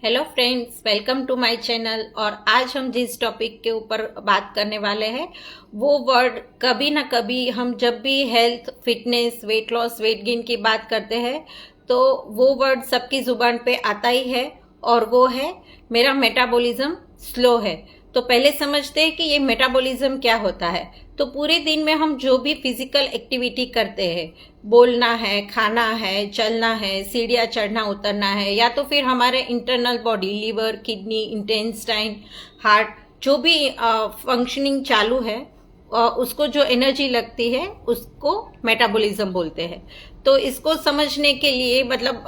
Hello friends, welcome to my channel. और आज हम जिस टॉपिक के ऊपर बात करने वाले हैं वो वर्ड कभी ना कभी हम जब भी health, fitness, weight loss, weight gain की बात करते हैं तो वो वर्ड सबकी जुबान पे आता ही है और वो है मेरा मेटाबॉलिज्म स्लो है। तो पहले समझते हैं कि ये मेटाबॉलिज्म क्या होता है। तो पूरे दिन में हम जो भी फिजिकल एक्टिविटी करते हैं, बोलना है, खाना है, चलना है, सीढ़ियाँ चढ़ना उतरना है, या तो फिर हमारे internal body, liver, kidney, intestine, heart, जो भी फंक्शनिंग चालू है उसको जो एनर्जी लगती है उसको मेटाबॉलिज्म बोलते हैं। तो इसको समझने के लिए मतलब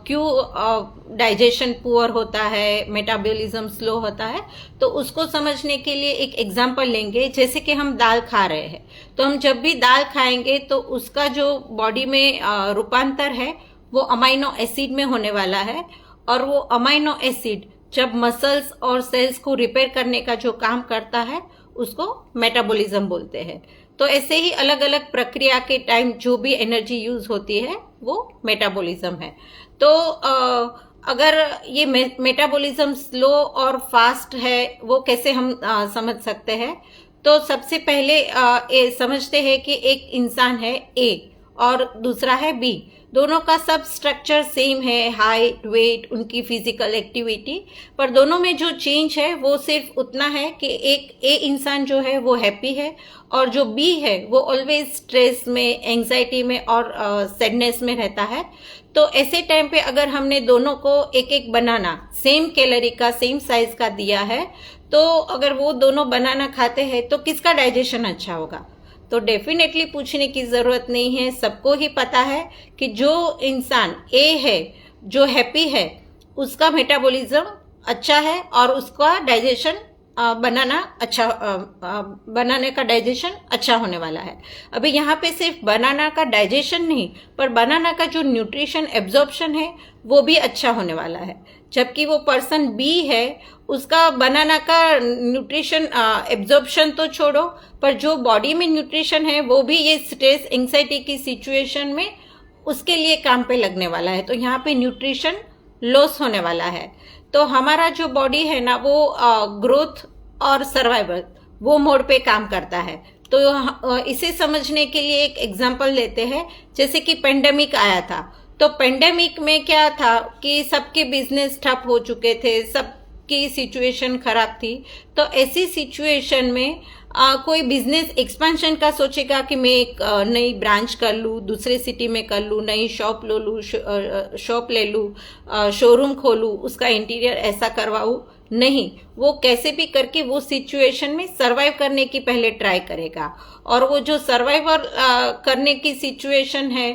क्यों डाइजेशन पुअर होता है, मेटाबॉलिज्म स्लो होता है, तो उसको समझने के लिए एक एग्जांपल लेंगे। जैसे कि हम दाल खा रहे हैं, तो हम जब भी दाल खाएंगे तो उसका जो बॉडी में रूपांतर है वो अमाइनो एसिड में होने वाला है। और वो अमाइनो एसिड जब मसल्स और सेल्स को रिपेयर करने का जो काम करता है उसको मेटाबॉलिज्म बोलते हैं। तो ऐसे ही अलग अलग प्रक्रिया के टाइम जो भी एनर्जी यूज होती है वो मेटाबॉलिज्म है। तो अगर ये मेटाबॉलिज्म स्लो और फास्ट है वो कैसे हम समझ सकते हैं। तो सबसे पहले ये समझते हैं कि एक इंसान है ए और दूसरा है बी। दोनों का सब स्ट्रक्चर सेम है, हाइट, वेट, उनकी फिजिकल एक्टिविटी, पर दोनों में जो चेंज है वो सिर्फ उतना है कि एक ए इंसान जो है वो हैप्पी है और जो बी है वो ऑलवेज स्ट्रेस में, एंजाइटी में और सैडनेस में रहता है। तो ऐसे टाइम पे अगर हमने दोनों को एक एक बनाना सेम कैलोरी का, सेम साइज का दिया है, तो अगर वो दोनों बनाना खाते हैं तो किसका डाइजेशन अच्छा होगा। तो डेफिनेटली पूछने की जरूरत नहीं है, सबको ही पता है कि जो इंसान ए है, जो हैप्पी है, उसका मेटाबॉलिज्म अच्छा है और उसका डाइजेशन बनाने का डाइजेशन अच्छा होने वाला है। अभी यहाँ पे सिर्फ बनाना का डाइजेशन नहीं, पर बनाना का जो न्यूट्रिशन एब्जॉर्प्शन है वो भी अच्छा होने वाला है। जबकि वो पर्सन बी है, उसका बनाना का न्यूट्रिशन एब्जॉर्प्शन तो छोड़ो, पर जो बॉडी में न्यूट्रिशन है वो भी ये स्ट्रेस, एंग्जाइटी की सिचुएशन में उसके लिए काम पे लगने वाला है। तो यहाँ पे न्यूट्रिशन लॉस होने वाला है। तो हमारा जो बॉडी है ना वो ग्रोथ और सर्वाइवल वो मोड पे काम करता है। तो इसे समझने के लिए एक एग्जांपल लेते हैं। जैसे कि पेंडेमिक आया था, तो पेंडेमिक में क्या था कि सबके बिजनेस ठप हो चुके थे, सबकी सिचुएशन खराब थी। तो ऐसी सिचुएशन में कोई बिजनेस एक्सपेंशन का सोचेगा कि मैं एक नई ब्रांच कर लूँ, दूसरे सिटी में कर लूँ, नई शॉप ले लूँ, शॉप ले लूँ, शोरूम खोलूँ, उसका इंटीरियर ऐसा करवाऊँ। नहीं, वो कैसे भी करके वो सिचुएशन में सरवाइव करने की पहले ट्राई करेगा। और वो जो सर्वाइवर करने की सिचुएशन है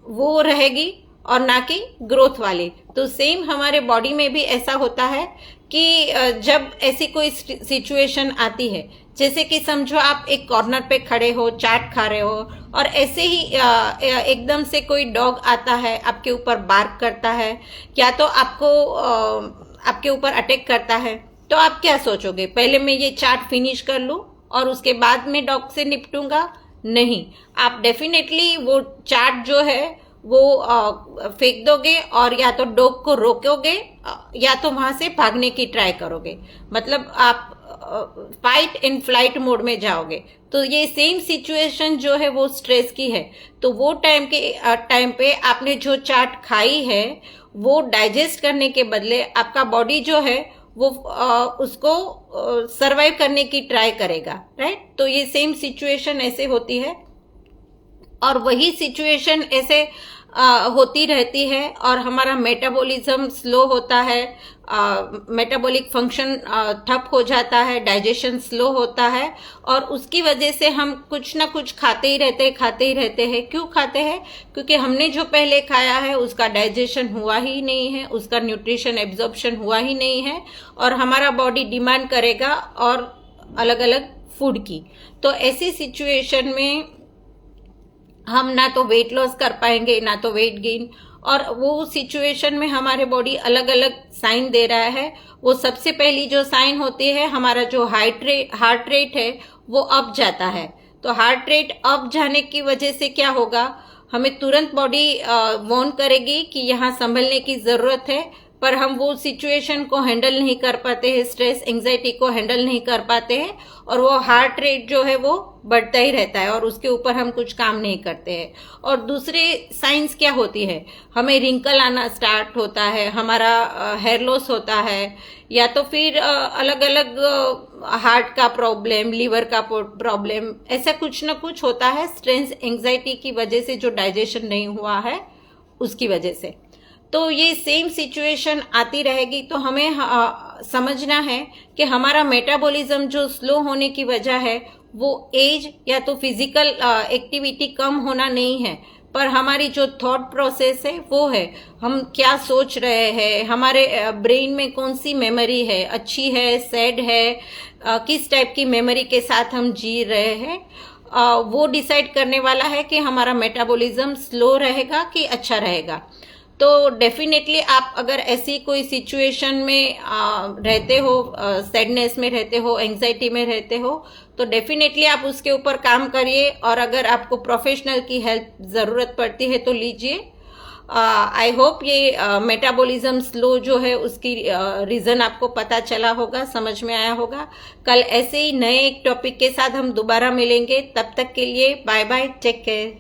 वो रहेगी और ना कि ग्रोथ वाली। तो सेम हमारे बॉडी में भी ऐसा होता है कि जब ऐसी कोई सिचुएशन आती है, जैसे कि समझो आप एक कॉर्नर पे खड़े हो, चाट खा रहे हो और ऐसे ही एकदम से कोई डॉग आता है, आपके ऊपर बार्क करता है या तो आपके ऊपर अटैक करता है, तो आप क्या सोचोगे, पहले मैं ये चाट फिनिश कर लूं और उसके बाद में डॉग से निपटूंगा? नहीं, आप डेफिनेटली वो चाट जो है वो फेंक दोगे और या तो डॉग को रोकोगे या तो वहां से भागने की ट्राई करोगे। मतलब आप फाइट एंड फ्लाइट मोड में जाओगे। तो ये सेम सिचुएशन जो है वो स्ट्रेस की है। तो वो टाइम पे आपने जो चाट खाई है वो डाइजेस्ट करने के बदले आपका बॉडी जो है वो उसको सरवाइव करने की ट्राई करेगा, राइट। तो ये सेम सिचुएशन ऐसे होती है और वही सिचुएशन ऐसे होती रहती है और हमारा मेटाबॉलिज्म स्लो होता है, मेटाबॉलिक फंक्शन ठप हो जाता है, डाइजेशन स्लो होता है और उसकी वजह से हम कुछ ना कुछ खाते ही रहते हैं। क्यों खाते हैं? क्योंकि हमने जो पहले खाया है उसका डाइजेशन हुआ ही नहीं है, उसका न्यूट्रिशन एब्जॉर्प्शन हुआ ही नहीं है और हमारा बॉडी डिमांड करेगा और अलग अलग फूड की। तो ऐसी सिचुएशन में हम ना तो वेट लॉस कर पाएंगे ना तो वेट गेन। और वो सिचुएशन में हमारे बॉडी अलग अलग साइन दे रहा है। वो सबसे पहली जो साइन होती है, हमारा जो हार्ट रेट है वो अप जाता है। तो हार्ट रेट अप जाने की वजह से क्या होगा, हमें तुरंत बॉडी वार्न करेगी कि यहाँ संभलने की जरूरत है, पर हम वो सिचुएशन को हैंडल नहीं कर पाते हैं, स्ट्रेस एंजाइटी को हैंडल नहीं कर पाते हैं, और वो हार्ट रेट जो है वो बढ़ता ही रहता है और उसके ऊपर हम कुछ काम नहीं करते हैं। और दूसरे साइंस क्या होती है, हमें रिंकल आना स्टार्ट होता है, हमारा हेयर लॉस होता है, या तो फिर अलग अलग हार्ट का प्रॉब्लम, लीवर का प्रॉब्लम, ऐसा कुछ ना कुछ होता है स्ट्रेस एंजाइटी की वजह से, जो डाइजेशन नहीं हुआ है उसकी वजह से। तो ये सेम सिचुएशन आती रहेगी, तो हमें समझना है कि हमारा मेटाबॉलिज्म जो स्लो होने की वजह है वो एज या तो फिजिकल एक्टिविटी कम होना नहीं है, पर हमारी जो थॉट प्रोसेस है वो है, हम क्या सोच रहे हैं, हमारे ब्रेन में कौन सी मेमोरी है, अच्छी है, सैड है, किस टाइप की मेमोरी के साथ हम जी रहे हैं, वो डिसाइड करने वाला है कि हमारा मेटाबॉलिज्म स्लो रहेगा कि अच्छा रहेगा। तो डेफिनेटली आप अगर ऐसी कोई सिचुएशन में रहते हो, सैडनेस में रहते हो, एंजाइटी में रहते हो, तो डेफिनेटली आप उसके ऊपर काम करिए, और अगर आपको प्रोफेशनल की हेल्प ज़रूरत पड़ती है तो लीजिए। आई होप ये मेटाबॉलिज्म स्लो जो है उसकी रीज़न आपको पता चला होगा, समझ में आया होगा। कल ऐसे ही नए एक टॉपिक के साथ हम दोबारा मिलेंगे, तब तक के लिए बाय बाय, टेक केयर।